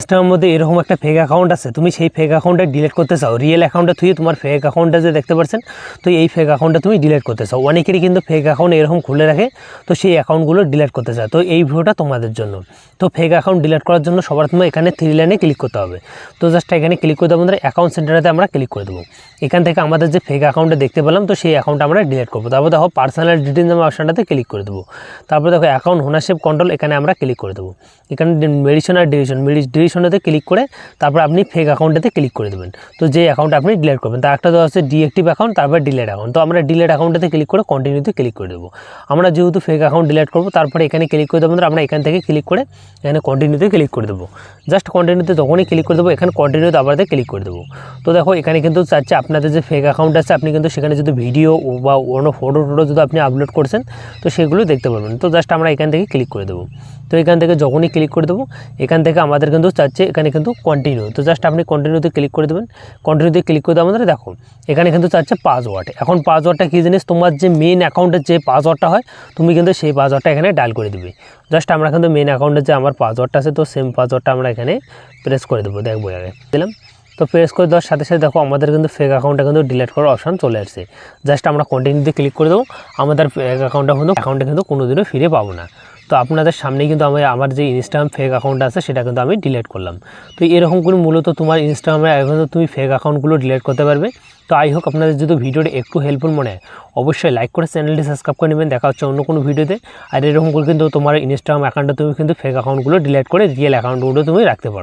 ইনস্টাগ্রামের মধ্যে এরকম একটা ফেক অ্যাকাউন্ট আছে, তুমি সেই ফেক অ্যাকাউন্টটা ডিলিট করতে চাও, রিয়েল অ্যাকাউন্টটা থুয়ে তোমার ফেক অ্যাকাউন্টটা যে দেখতে পাচ্ছেন, তো এই ফেক অ্যাকাউন্টটা তুমি ডিলিট করতে চাও। অনেকেরই কিন্তু ফেক অ্যাকাউন্ট এরকম খুলে রাখে, তো সেই অ্যাকাউন্টগুলো ডিলিট করতে চায়। তো এই ভিডিওটা তোমাদের জন্য। তো ফেক অ্যাকাউন্ট ডিলিট করার জন্য সবার প্রথমে এখানে 3 লাইনে ক্লিক করতে হবে। তো জাস্ট এখানে ক্লিক করে দেবো, আমাদের অ্যাকাউন্ট সেন্টারেতে আমরা ক্লিক করে দেবো। এখান থেকে আমাদের যে ফেক অ্যাকাউন্টটা দেখতে পেলাম, তো সেই অ্যাকাউন্টটা আমরা ডিলিট করবো। তারপর দেখো পার্সোনাল ডিটেলস নামে অপশনটাতে ক্লিক করে দেবো। তারপর দেখো অ্যাকাউন্ট ওনারশিপ কন্ট্রোল, এখানে আমরা ক্লিক করে দেবো। এখানে মেডিসিন আর ডিলিশনেতে ক্লিক করে তারপর আপনি ফেক অ্যাকাউন্টেতে ক্লিক করে দেবেন। তো যে অ্যাকাউন্ট আপনি ডিলিট করবেন, তার একটা দেওয়া হচ্ছে ডিএক্টিভ অ্যাকাউন্ট, তারপর ডিলেট অ্যাকাউন্ট। তো আমরা ডিলেট অ্যাকাউন্টেতে ক্লিক করে কন্টিনিউতে ক্লিক করে দেবো। আমরা যেহেতু ফেক অ্যাকাউন্ট ডিলিট করবো, তারপরে এখানে ক্লিক করে দেবো। আমরা এখান থেকে ক্লিক করে এখানে কন্টিনিউতে ক্লিক করে দেবো। জাস্ট কন্টিনিউতে যখনই ক্লিক করে দেবো, এখানে কন্টিনিউতে আবার ক্লিক করে দেবো। তো দেখো এখানে কিন্তু চাচ্ছে আপনাদের যে ফেক অ্যাকাউন্ট আছে, আপনি কিন্তু সেখানে যদি ভিডিও বা অন্য ফটো যদি আপনি আপলোড করছেন, তো সেগুলো দেখতে পারবেন। তো জাস্ট আমরা এখান থেকে ক্লিক করে দেবো। তো এখান থেকে যখনই ক্লিক করে দেবো, এখান থেকে আমাদের কিন্তু চাচ্ছে এখানে কিন্তু কন্টিনিউ। তো জাস্ট আপনি কন্টিনিউতে ক্লিক করে দেবেন। কন্টিনিউতে ক্লিক করে দেওয়া আমাদের দেখো এখানে কিন্তু চাচ্ছে পাসওয়ার্ড। এখন পাসওয়ার্ডটা কী জিনিস, তোমার যে মেন অ্যাকাউন্টের যে পাসওয়ার্ডটা হয়, তুমি কিন্তু সেই পাসওয়ার্ডটা এখানে ডায়াল করে দিবে। জাস্ট আমরা কিন্তু মেন অ্যাকাউন্টের যে আমার পাসওয়ার্ডটা আছে, তো সেম পাসওয়ার্ডটা আমরা এখানে প্রেস করে দেবো। দেখবো আগে দিলাম। তো প্রেস করে দেওয়ার সাথে সাথে দেখো আমাদের কিন্তু ফেক অ্যাকাউন্টটা কিন্তু ডিলিট করার অপশন চলে আসছে। জাস্ট আমরা কন্টিনিউতে ক্লিক করে দেবো। আমাদের ফেক অ্যাকাউন্টটা কিন্তু কোনোদিনও ফিরে পাবো না। তো আপনাদের সামনেই কিন্তু আমার যে ইনস্টাগ্রাম ফেক অ্যাকাউন্ট আছে, সেটা কিন্তু আমি ডিলিট করলাম। তো এরকম করে মূলত তোমার ইনস্টাগ্রামে এখন তুমি ফেক অ্যাকাউন্টগুলো ডিলিট করতে পারবে। তো আই হোক আপনাদের যদি ভিডিওটা একটু হেল্পফুল মনে হয়, অবশ্যই লাইক করে চ্যানেলটি সাবস্ক্রাইব করে নেবেন। দেখা হচ্ছে অন্য কোনো ভিডিওতে। আর এরকম করে কিন্তু তোমার ইনস্টাগ্রাম অ্যাকাউন্টে তুমি কিন্তু ফেক অ্যাকাউন্টগুলো ডিলিট করে রিয়েল অ্যাকাউন্টগুলো তুমি রাখতে পারো।